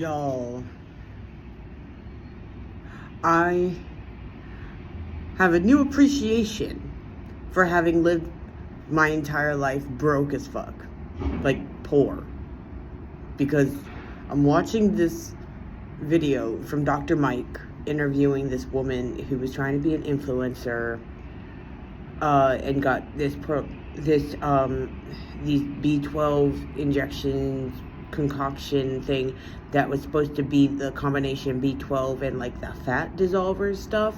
Y'all, I have a new appreciation for having lived my entire life broke as fuck. Like, poor. Because I'm watching this video from Dr. Mike interviewing this woman who was trying to be an influencer and got these B12 injections concoction thing that was supposed to be the combination B12 and like the fat dissolver stuff,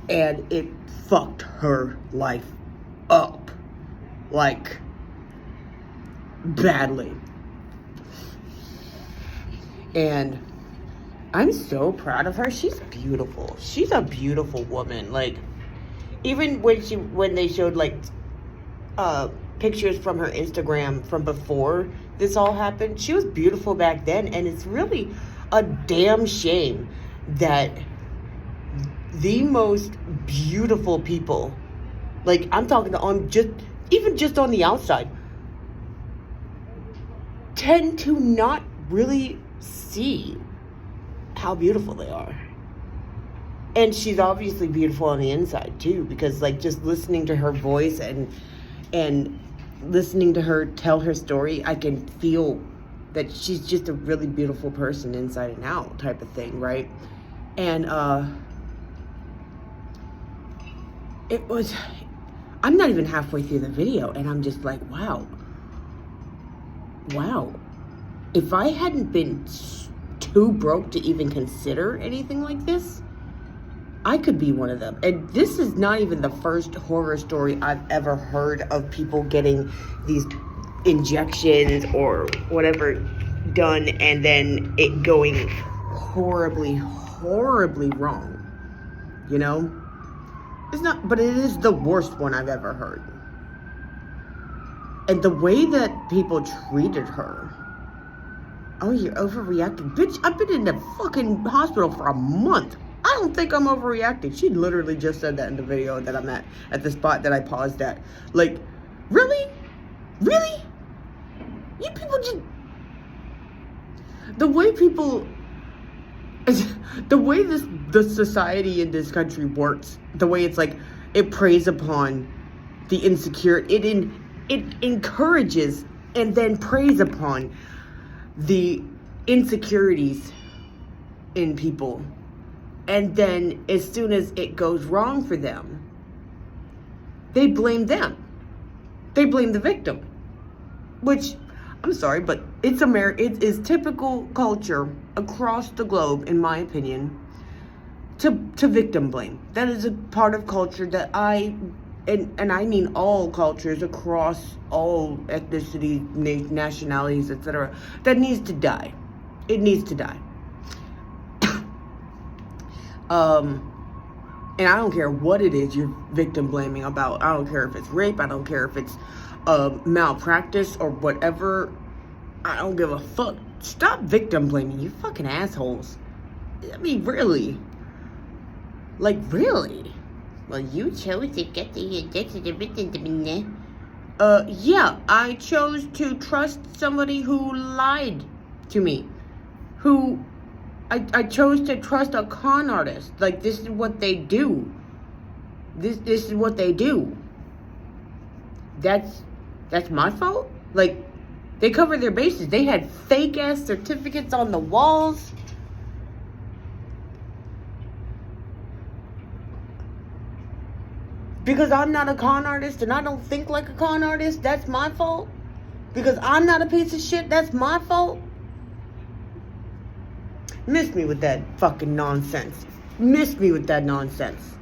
and it fucked her life up, like, badly. And I'm so proud of her. She's beautiful. She's a beautiful woman. Like, even when they showed like pictures from her Instagram from before this all happened, she was beautiful back then. And it's really a damn shame that the most beautiful people, like, I'm talking on just on the outside, tend to not really see how beautiful they are. And she's obviously beautiful on the inside too, because like just listening to her voice and listening to her tell her story, I can feel that she's just a really beautiful person inside and out type of thing, right? And I'm not even halfway through the video and I'm just like, wow. If I hadn't been too broke to even consider anything like this, I could be one of them. And this is not even the first horror story I've ever heard of people getting these injections or whatever done and then it going horribly wrong. You know? It's not, but it is the worst one I've ever heard. And the way that people treated her. Oh, you're overreacting. Bitch, I've been in the fucking hospital for a month. I don't think I'm overreacting. She literally just said that in the video that I'm at the spot that I paused at. Like, really? Really? You people just... The way the society in this country works, the way it's like, it preys upon the insecure, it encourages and then preys upon the insecurities in people. And then as soon as it goes wrong for them, they blame them. They blame the victim. Which, I'm sorry, but it is typical culture across the globe, in my opinion, to victim blame. That is a part of culture that and I mean all cultures across all ethnicities, nationalities, etc., that needs to die. It needs to die. And I don't care what it is you're victim blaming about. I don't care if it's rape. I don't care if it's malpractice or whatever. I don't give a fuck. Stop victim blaming, you fucking assholes. I mean, really. Like, really? Well, you chose to get the injection. Yeah, I chose to trust somebody who lied to me. I chose to trust a con artist. Like, this is what they do. This is what they do. That's my fault? Like, they covered their bases. They had fake-ass certificates on the walls. Because I'm not a con artist and I don't think like a con artist, that's my fault? Because I'm not a piece of shit, that's my fault? Miss me with that fucking nonsense. Miss me with that nonsense.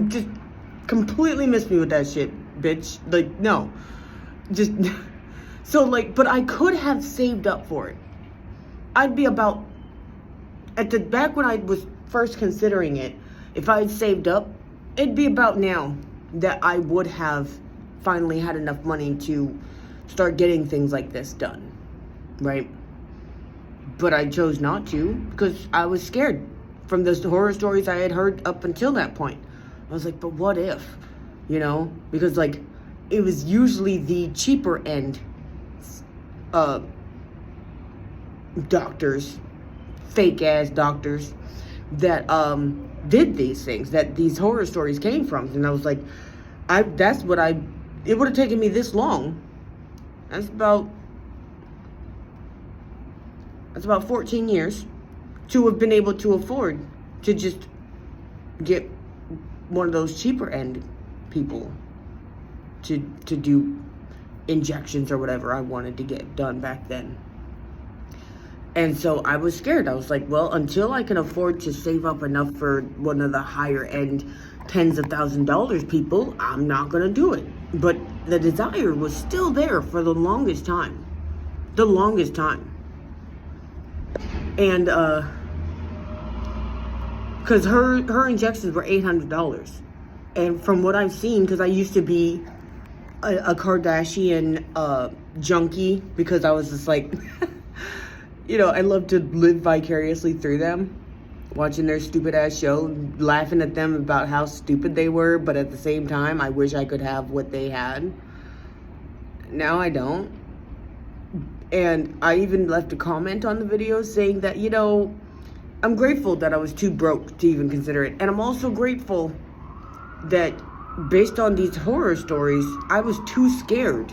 Just completely miss me with that shit, bitch. Like, no. Just, so like, but I could have saved up for it. I'd be about, back when I was first considering it, if I had saved up, it'd be about now that I would have finally had enough money to start getting things like this done, right? But I chose not to because I was scared from those horror stories I had heard up until that point. I was like, but what if, you know? Because like, it was usually the cheaper end doctors, fake ass doctors, that did these things, that these horror stories came from. And I was like, it would have taken me this long. That's about 14 years to have been able to afford to just get one of those cheaper end people to do injections or whatever I wanted to get done back then. And so I was scared. I was like, well, until I can afford to save up enough for one of the higher end tens of $1,000s people, I'm not gonna do it. But the desire was still there for the longest time. And because her injections were $800. And from what I've seen, because I used to be a Kardashian junkie, because I was just like, I love to live vicariously through them, watching their stupid ass show, laughing at them about how stupid they were, but at the same time, I wish I could have what they had. Now I don't. And I even left a comment on the video saying that, I'm grateful that I was too broke to even consider it. And I'm also grateful that based on these horror stories, I was too scared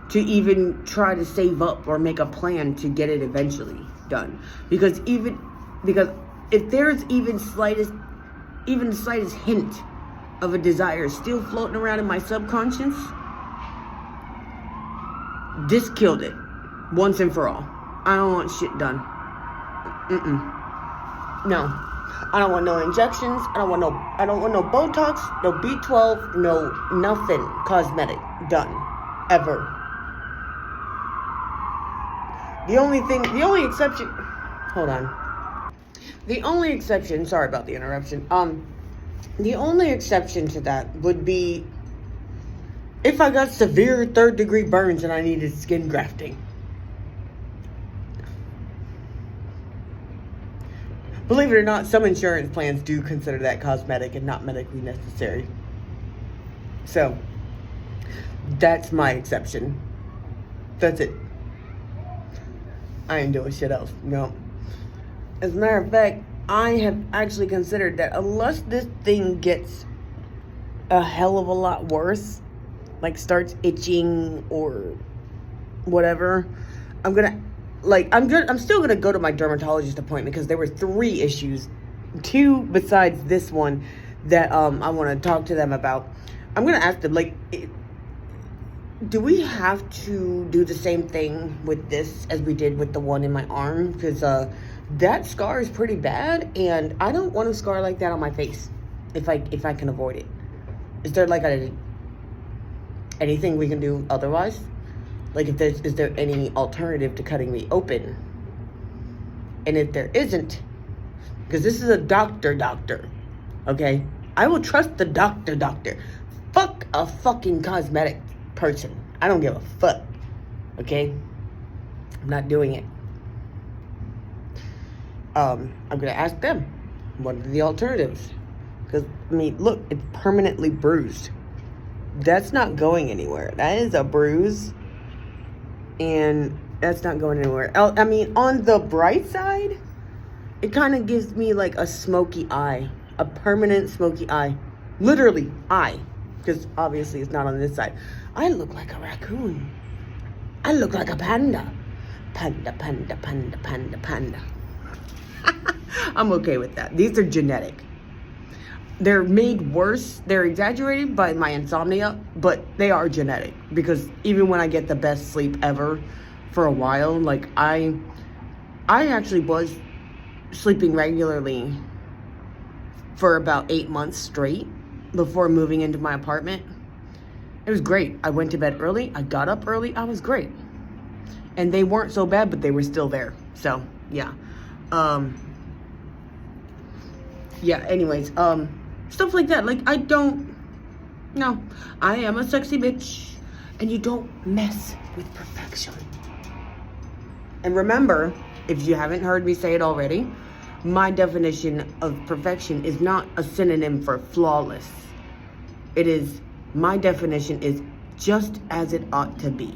to even try to save up or make a plan to get it eventually done. Because if there's even the slightest hint of a desire still floating around in my subconscious, this killed it once and for all. I don't want shit done. No. I don't want no injections. I don't want no Botox, no B12, no nothing cosmetic done. Ever. The only exception, sorry about the interruption. The only exception to that would be if I got severe 3rd-degree burns and I needed skin grafting. Believe it or not, some insurance plans do consider that cosmetic and not medically necessary. So, that's my exception. That's it. I ain't doing shit else. No. As a matter of fact, I have actually considered that unless this thing gets a hell of a lot worse, like starts itching or whatever, I'm still gonna go to my dermatologist appointment because there were 3 issues, 2 besides this one that I want to talk to them about. I'm gonna ask them, do we have to do the same thing with this as we did with the one in my arm? Because that scar is pretty bad, and I don't want a scar like that on my face if I can avoid it. Is there anything we can do otherwise? Is there any alternative to cutting me open? And if there isn't, because this is a doctor, okay? I will trust the doctor. Fuck a fucking cosmetic person. I don't give a fuck, okay? I'm not doing it. I'm gonna ask them, what are the alternatives? Because, look, it's permanently bruised. That's not going anywhere. That is a bruise. And that's not going anywhere. On the bright side, it kind of gives me like a smoky eye. A permanent smoky eye. Literally, eye. Because obviously it's not on this side. I look like a raccoon. I look like a panda. Panda. I'm okay with that. These are genetic. They're made worse. They're exaggerated by my insomnia, but they are genetic. Because even when I get the best sleep ever for a while, I actually was sleeping regularly for about 8 months straight before moving into my apartment. It was great. I went to bed early. I got up early. I was great. And they weren't so bad, but they were still there. So, yeah. Anyways, stuff like that. I am a sexy bitch, and you don't mess with perfection. And remember, if you haven't heard me say it already, my definition of perfection is not a synonym for flawless. My definition is just as it ought to be.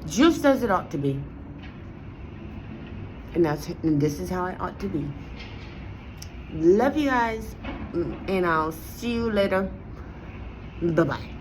Just as it ought to be. And this is how I ought to be. Love you guys, and I'll see you later. Bye-bye.